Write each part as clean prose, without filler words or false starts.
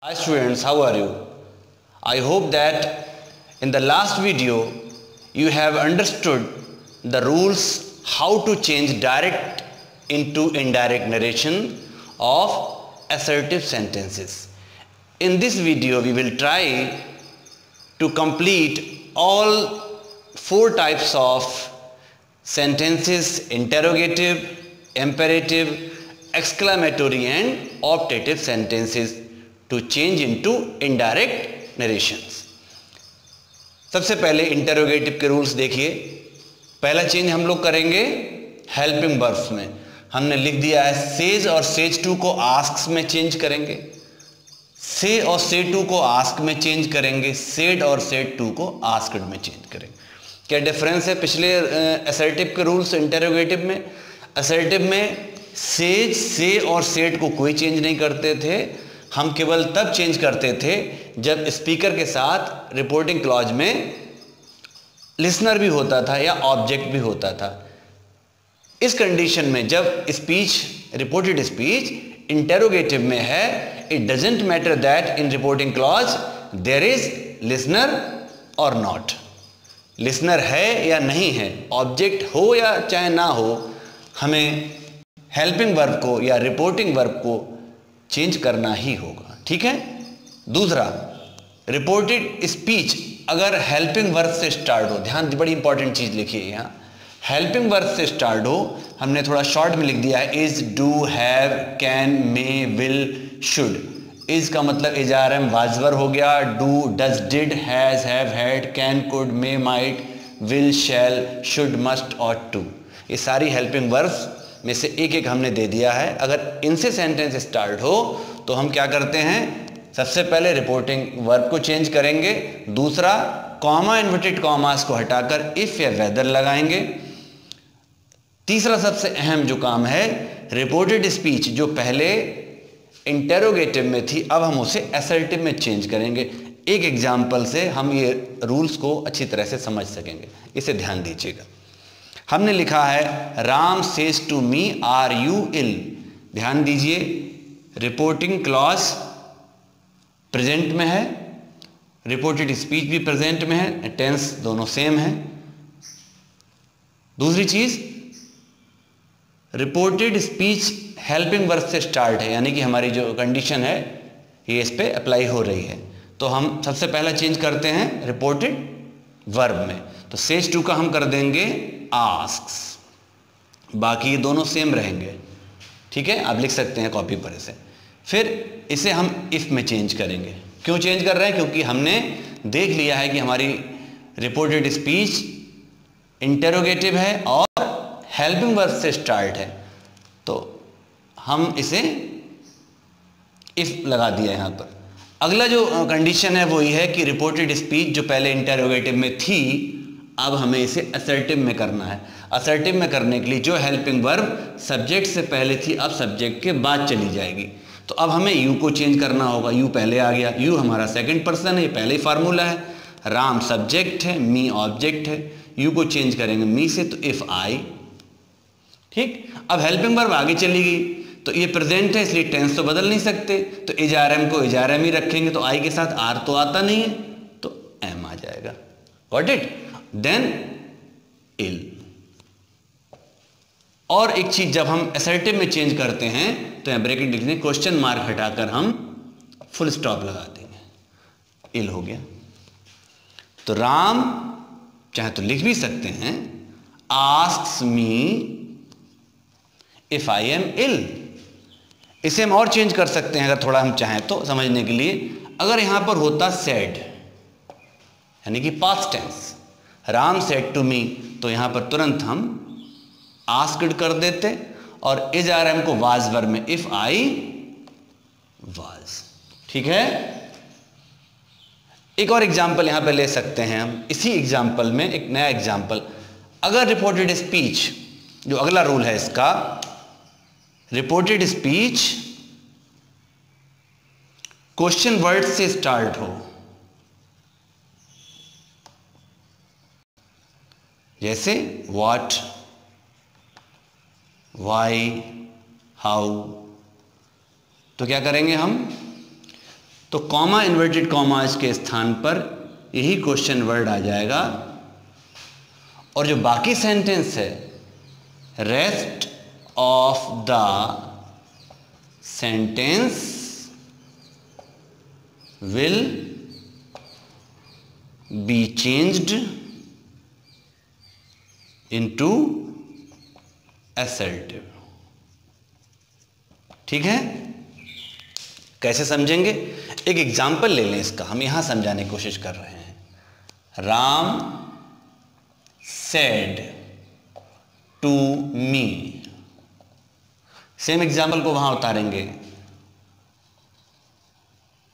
Hi students, how are you? I hope that in the last video you have understood the rules how to change direct into indirect narration of assertive sentences. In this video we will try to complete all four types of sentences: interrogative, imperative, exclamatory and optative sentences to change into indirect narrations. सबसे पहले interrogative के rules देखिए. पहला change हम लोग करेंगे helping verbs में. हमने लिख दिया है सेज और सेज टू को आस्क्स में चेंज करेंगे, से और से टू को आस्क में चेंज करेंगे, सेड और सेड टू को आस्क्ड में चेंज करेंगे. क्या डिफरेंस है पिछले असर्टिव के रूल्स इंटरोगेटिव में? असर्टिव में सेज, से और सेड को कोई चेंज नहीं करते थे. हम केवल तब चेंज करते थे जब स्पीकर के साथ रिपोर्टिंग क्लॉज में लिसनर भी होता था या ऑब्जेक्ट भी होता था. इस कंडीशन में जब स्पीच, रिपोर्टेड स्पीच इंटरोगेटिव में है, it doesn't matter that in reporting clause there is listener or not. Listener है या नहीं है, ऑब्जेक्ट हो या चाहे ना हो, हमें हेल्पिंग वर्ब को या रिपोर्टिंग वर्ब को चेंज करना ही होगा. ठीक है. दूसरा, रिपोर्टेड स्पीच अगर हेल्पिंग वर्ब से स्टार्ट हो, ध्यान, बड़ी इंपॉर्टेंट चीज लिखिए यहाँ, हेल्पिंग वर्ब से स्टार्ट हो, हमने थोड़ा शॉर्ट में लिख दिया है is, do, have, can, may, will, should. Is का मतलब इज, आर, एम, वाजवर हो गया. Do, does, did, has, have, had, can, could, may, might, will, shall, should, must, ought to. ये सारी हेल्पिंग वर्ब्स में से एक एक हमने दे दिया है. अगर इनसे सेंटेंस स्टार्ट हो तो हम क्या करते हैं, सबसे पहले रिपोर्टिंग वर्ब को चेंज करेंगे. दूसरा, कॉमा, इन्वर्टेड कॉमास को हटाकर इफ या वेदर लगाएंगे. तीसरा सबसे अहम जो काम है, रिपोर्टेड स्पीच जो पहले इंटरोगेटिव में थी अब हम उसे असर्टिव में चेंज करेंगे. एक एग्जाम्पल से हम ये रूल्स को अच्छी तरह से समझ सकेंगे, इसे ध्यान दीजिएगा. हमने लिखा है Ram says to me are you ill. ध्यान दीजिए, रिपोर्टिंग क्लॉज प्रेजेंट में है, रिपोर्टेड स्पीच भी प्रेजेंट में है, टेंस दोनों सेम है. दूसरी चीज, रिपोर्टेड स्पीच हेल्पिंग वर्ब से स्टार्ट है, यानी कि हमारी जो कंडीशन है ये इस पे अप्लाई हो रही है. तो हम सबसे पहला चेंज करते हैं रिपोर्टेड वर्ब में. तो सेज टू का हम कर देंगे आस्क्स, बाकी ये दोनों सेम रहेंगे. ठीक है, आप लिख सकते हैं कॉपी पर इसे. फिर इसे हम इफ में चेंज करेंगे. क्यों चेंज कर रहे हैं? क्योंकि हमने देख लिया है कि हमारी रिपोर्टेड स्पीच इंटरोगेटिव है और हेल्पिंग वर्ब से स्टार्ट है, तो हम इसे इफ लगा दिया यहाँ पर. अगला जो कंडीशन है वो ये है कि रिपोर्टेड स्पीच जो पहले इंटरोगेटिव में थी अब हमें इसे असर्टिव में करना है. असर्टिव में करने के लिए जो हेल्पिंग वर्ब सब्जेक्ट से पहले थी अब सब्जेक्ट के बाद चली जाएगी. तो अब हमें यू को चेंज करना होगा. यू पहले आ गया, यू हमारा सेकंड पर्सन है, ये पहले ही फार्मूला है. राम सब्जेक्ट है, मी ऑब्जेक्ट है. यू को चेंज करेंगे मी से, तो इफ आई. ठीक. अब हेल्पिंग वर्ब आगे चली गई, तो ये प्रेजेंट है इसलिए टेंस तो बदल नहीं सकते, तो इज आर एम को इज आर एम ही रखेंगे. तो आई के साथ आर तो आता नहीं है, तो एम आ जाएगा. Got it? देन इल. और एक चीज, जब हम असर्टिव में चेंज करते हैं तो यहां ब्रैकेट लिख दें, क्वेश्चन मार्क हटाकर हम फुल स्टॉप लगा देंगे. इल हो गया. तो राम, चाहे तो लिख भी सकते हैं asks me if I am ill. इसे हम और चेंज कर सकते हैं अगर थोड़ा हम चाहें तो समझने के लिए. अगर यहां पर होता सेड, यानी कि past tense, Ram said to me, तो यहां पर तुरंत हम आस्क्ड कर देते और इज आर एम को वाज वर्ब में इफ आई वाज. ठीक है. एक और एग्जाम्पल यहां पे ले सकते हैं हम. इसी एग्जाम्पल में एक नया एग्जाम्पल, अगर रिपोर्टेड स्पीच, जो अगला रूल है इसका, रिपोर्टेड स्पीच क्वेश्चन वर्ड से स्टार्ट हो, जैसे व्हाट, व्हाई, हाउ, तो क्या करेंगे हम, तो कॉमा इन्वर्टेड कॉमास के स्थान पर यही क्वेश्चन वर्ड आ जाएगा, और जो बाकी सेंटेंस है, rest of the sentence will be changed into assertive. ठीक है, कैसे समझेंगे? एक एग्जाम्पल ले लें इसका, हम यहां समझाने की कोशिश कर रहे हैं। Ram said to me, same example को वहां उतारेंगे।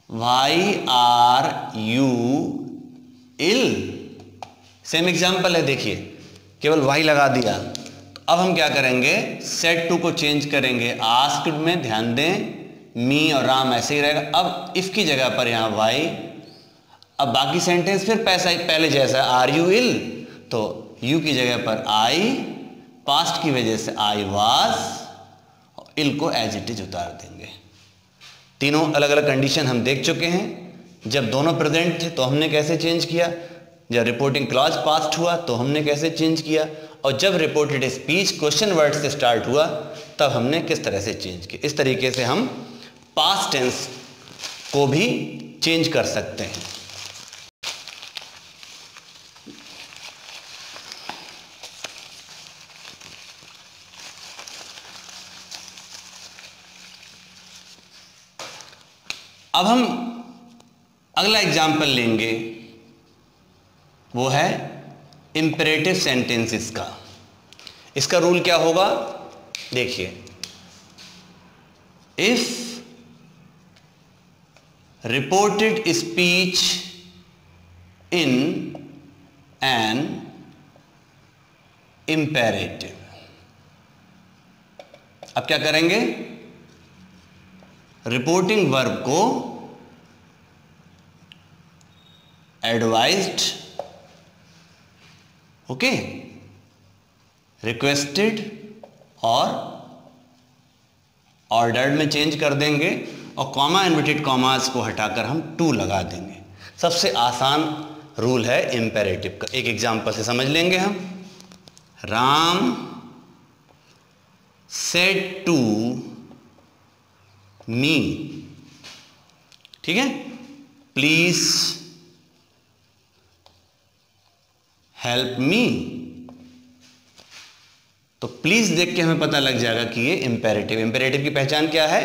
Why are you ill, same example है, देखिए केवल वाई लगा दिया। तो अब हम क्या करेंगे, सेड टू को चेंज करेंगे, आस्क्ड में ध्यान दें, मी और राम ऐसे ही रहेगा। अब इफ की जगह पर यहां वाई, अब बाकी सेंटेंस फिर पहले जैसा, आर यू इल, तो यू की जगह पर आई, पास्ट की वजह से आई वाज, इल को एज इट इज उतार देंगे। तीनों अलग अलग कंडीशन हम देख चुके हैं। जब दोनों प्रेजेंट थे तो हमने कैसे चेंज किया, जब रिपोर्टिंग क्लॉज पास्ट हुआ तो हमने कैसे चेंज किया, और जब रिपोर्टेड स्पीच क्वेश्चन वर्ड से स्टार्ट हुआ तब हमने किस तरह से चेंज किया। इस तरीके से हम पास्ट टेंस को भी चेंज कर सकते हैं। अब हम अगला एग्जाम्पल लेंगे, वो है इंपेरेटिव सेंटेंसेस का। इसका रूल क्या होगा, देखिए, if reported speech in an imperative, अब क्या करेंगे, रिपोर्टिंग वर्ब को एडवाइज्ड, ओके, रिक्वेस्टेड और ऑर्डर्ड में चेंज कर देंगे, और कॉमा इन्वर्टेड कॉमास को हटाकर हम टू लगा देंगे। सबसे आसान रूल है इंपेरेटिव का। एक एग्जांपल से समझ लेंगे हम। राम सेड टू मी, ठीक है, प्लीज हेल्प मी। तो प्लीज देख के हमें पता लग जाएगा कि ये इंपेरेटिव। इंपेरेटिव की पहचान क्या है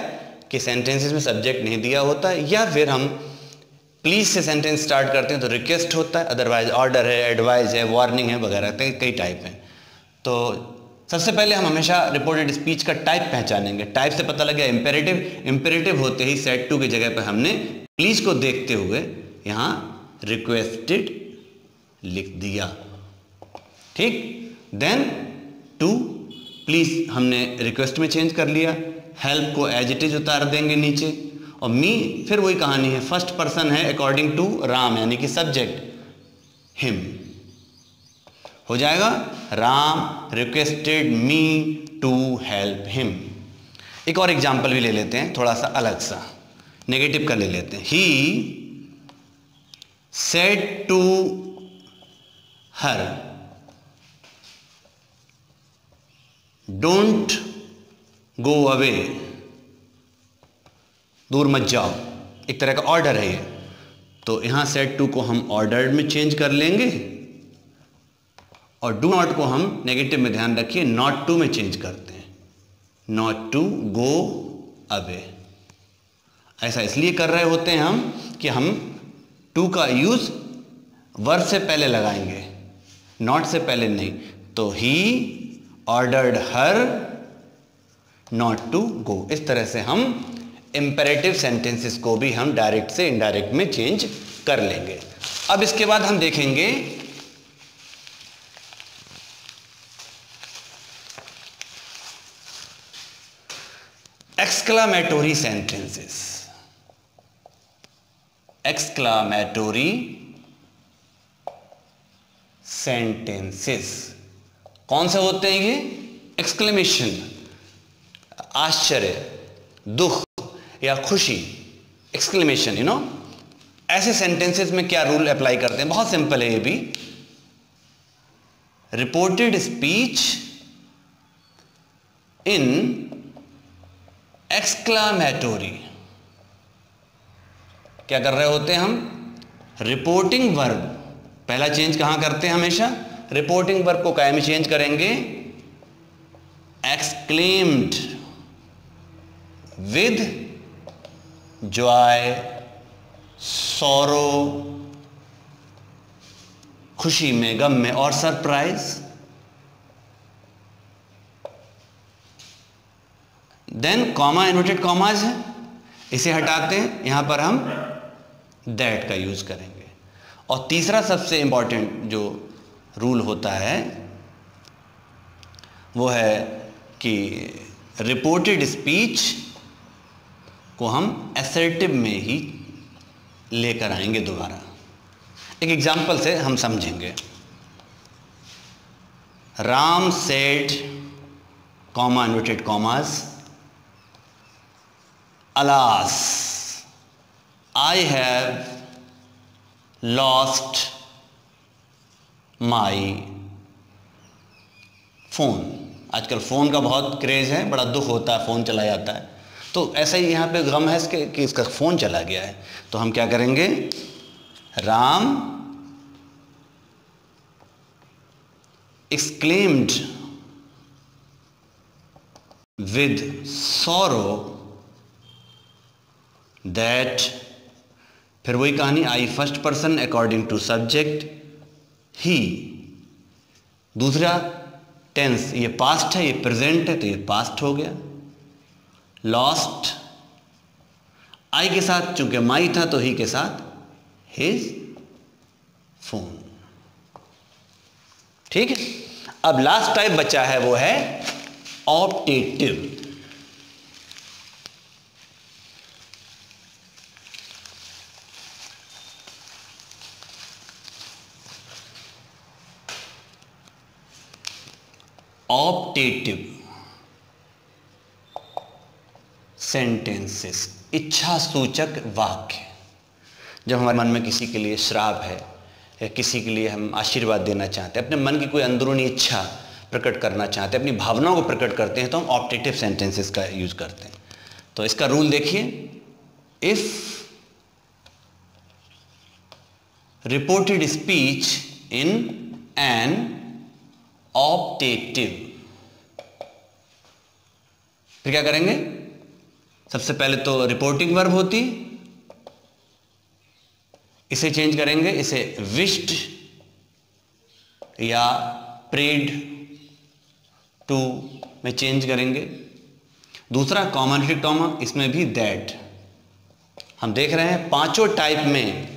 कि सेंटेंसेस में सब्जेक्ट नहीं दिया होता है, या फिर हम प्लीज से सेंटेंस स्टार्ट करते हैं तो रिक्वेस्ट होता है, अदरवाइज ऑर्डर है, एडवाइज है, वार्निंग है वगैरह, कई टाइप हैं। तो सबसे पहले हम हमेशा रिपोर्टेड स्पीच का टाइप पहचानेंगे। टाइप से पता लग गया इंपेरेटिव। इंपेरेटिव होते ही सेड टू की जगह पर हमने प्लीज को देखते हुए यहां रिक्वेस्टेड लिख दिया, ठीक। देन टू, प्लीज हमने रिक्वेस्ट में चेंज कर लिया, हेल्प को एज इट इज उतार देंगे नीचे, और मी फिर वही कहानी है, फर्स्ट पर्सन है अकॉर्डिंग टू राम, यानी कि सब्जेक्ट हिम हो जाएगा। Ram requested me to help him. एक और एग्जाम्पल भी ले लेते हैं, थोड़ा सा अलग सा, नेगेटिव का ले लेते हैं। He said to her don't go away, दूर मत जाओ, एक तरह का ऑर्डर है ये। तो यहां सेड टू को हम ऑर्डर्ड में चेंज कर लेंगे, और डू नॉट को हम नेगेटिव में, ध्यान रखिए, नॉट टू में चेंज करते हैं, नॉट टू गो अवे। ऐसा इसलिए कर रहे होते हैं हम कि हम टू का यूज वर्ब से पहले लगाएंगे, नॉट से पहले नहीं। तो he ordered her not to go. इस तरह से हम इंपेरेटिव सेंटेंसेस को भी हम डायरेक्ट से इनडायरेक्ट में चेंज कर लेंगे। अब इसके बाद हम देखेंगे एक्सक्लामेटोरी सेंटेंसेस। एक्सक्लामेटोरी सेंटेंसेस कौन से होते हैं ये? एक्सक्लेमेशन, आश्चर्य, दुख या खुशी, एक्सक्लेमेशन, यू नो, ऐसे सेंटेंसेस में क्या रूल अप्लाई करते हैं? बहुत सिंपल है ये भी। Reported speech in exclamatory. क्या कर रहे होते हैं हम? रिपोर्टिंग वर्ब, पहला चेंज कहां करते हैं हमेशा? रिपोर्टिंग वर्ब को क्या में चेंज करेंगे? एक्सक्लेम्ड विद जॉय, सॉरो, खुशी में, गम में, और surprise. Then comma, inverted commas है, इसे हटाते हैं, यहां पर हम दैट का यूज करेंगे। और तीसरा सबसे इंपॉर्टेंट जो रूल होता है वो है कि रिपोर्टेड स्पीच को हम असर्टिव में ही लेकर आएंगे दोबारा। एक एग्जाम्पल से हम समझेंगे। Ram said, comma, inverted commas, alas I have lost my phone. आजकल फ़ोन का बहुत क्रेज़ है, बड़ा दुख होता है, फ़ोन चला जाता है। तो ऐसा ही यहाँ पे गम है इसके कि इसका फ़ोन चला गया है। तो हम क्या करेंगे? Ram exclaimed with sorrow that, फिर वही कहानी I first person according to subject ही। दूसरा टेंस, ये पास्ट है, ये प्रेजेंट है, तो ये पास्ट हो गया। लॉस्ट, आई के साथ चूंकि माई था तो ही के साथ हिज फोन। ठीक है। अब लास्ट टाइप बचा है वो है ऑप्टेटिव। ऑप्टेटिव सेंटेंसेस, इच्छा सूचक वाक्य। जब हमारे मन में किसी के लिए श्राप है या किसी के लिए हम आशीर्वाद देना चाहते हैं, अपने मन की कोई अंदरूनी इच्छा प्रकट करना चाहते हैं, अपनी भावनाओं को प्रकट करते हैं, तो हम ऑप्टेटिव सेंटेंसेस का यूज करते हैं। तो इसका रूल देखिए, if reported speech in an optative, फिर क्या करेंगे? सबसे पहले तो रिपोर्टिंग वर्ब होती, इसे चेंज करेंगे, इसे विश्ड या प्रेड टू में चेंज करेंगे। दूसरा कॉमा, इन्वर्टेड कॉमा, इसमें भी दैट। हम देख रहे हैं पांचों टाइप में,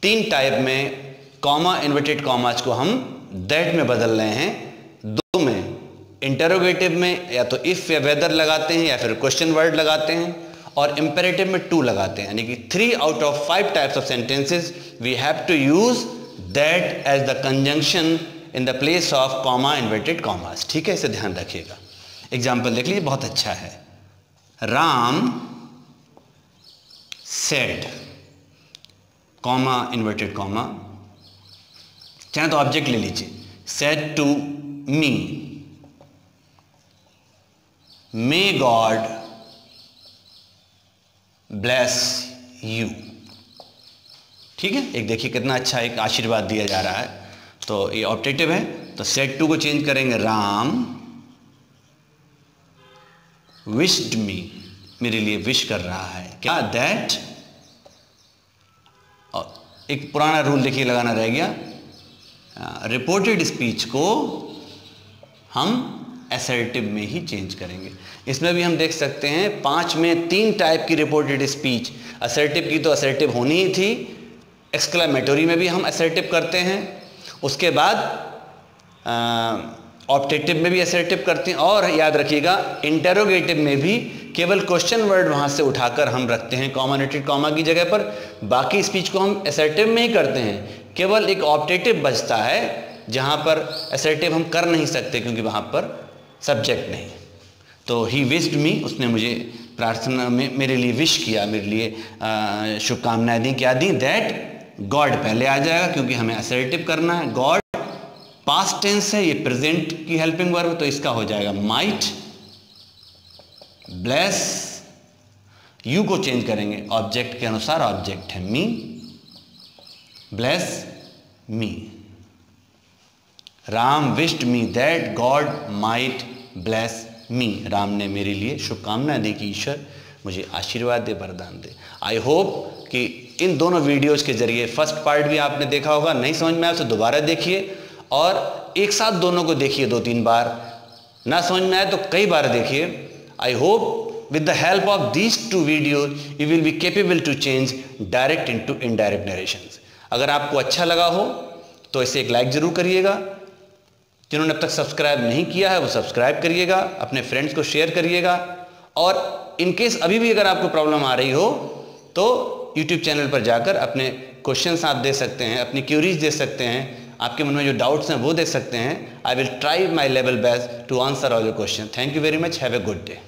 तीन टाइप में कॉमा इन्वर्टेड कॉमाज को हम दैट में बदल रहे हैं। दो में इंटरोगेटिव में या तो इफ या वेदर लगाते हैं या फिर क्वेश्चन वर्ड लगाते हैं, और इंपेरेटिव में टू लगाते हैं। यानी कि 3 out of 5 types of sentences we have to use that as the conjunction in the place of comma inverted commas. ठीक है, इसे ध्यान रखिएगा। एग्जाम्पल देख लीजिए, बहुत अच्छा है। Ram said, comma inverted comma, चाहे तो ऑब्जेक्ट ले लीजिए, said to me, may God bless you. ठीक है, एक देखिए कितना अच्छा एक आशीर्वाद दिया जा रहा है। तो ये ऑप्टेटिव है, तो सेड टू को चेंज करेंगे, राम विश्ड मी, मेरे लिए विश कर रहा है क्या? दैट। और एक पुराना रूल देखिए लगाना रह गया, रिपोर्टेड स्पीच को हम असर्टिव में ही चेंज करेंगे। इसमें भी हम देख सकते हैं 5 में 3 टाइप की रिपोर्टेड स्पीच। असर्टिव की तो असर्टिव होनी ही थी, एक्सक्लेमेटरी में भी हम असर्टिव करते हैं, उसके बाद ऑप्टेटिव में भी असर्टिव करते हैं, और याद रखिएगा इंटरोगेटिव में भी केवल क्वेश्चन वर्ड वहाँ से उठाकर हम रखते हैं कॉमा इन्वर्टेड कॉमा की जगह पर। बाकी स्पीच को हम असर्टिव में ही करते हैं, केवल एक ऑप्टेटिव बचता है जहाँ पर असर्टिव हम कर नहीं सकते क्योंकि वहाँ पर सब्जेक्ट नहीं। तो ही विश्ड मी, उसने मुझे प्रार्थना में मेरे लिए विश किया, मेरे लिए शुभकामनाएं दी, क्या दी, दैट गॉड पहले आ जाएगा क्योंकि हमें असर्टिव करना है। गॉड पास्ट टेंस है, ये प्रेजेंट की हेल्पिंग वर्ब, तो इसका हो जाएगा माइट ब्लेस। यू को चेंज करेंगे ऑब्जेक्ट के अनुसार, ऑब्जेक्ट है me, bless me. Ram wished me that God might bless me. Ram ने मेरे लिए शुभकामनाएं दी कि ईश्वर मुझे आशीर्वाद दे, वरदान दे। आई होप कि इन दोनों वीडियोस के जरिए फर्स्ट पार्ट भी आपने देखा होगा, नहीं समझ में आया तो दोबारा देखिए और एक साथ दोनों को देखिए 2-3 बार, ना समझ में आए तो कई बार देखिए। I hope with the help of these 2 videos you will be capable to change direct into indirect narrations। अगर आपको अच्छा लगा हो तो इसे एक लाइक ज़रूर करिएगा, जिन्होंने अब तक सब्सक्राइब नहीं किया है वो सब्सक्राइब करिएगा, अपने फ्रेंड्स को शेयर करिएगा। और इन केस अभी भी अगर आपको प्रॉब्लम आ रही हो तो यूट्यूब चैनल पर जाकर अपने क्वेश्चंस आप दे सकते हैं, अपनी क्यूरीज दे सकते हैं, आपके मन में जो डाउट्स हैं वो दे सकते हैं। I will try my level best to answer all your question. Thank you very much, have a good day.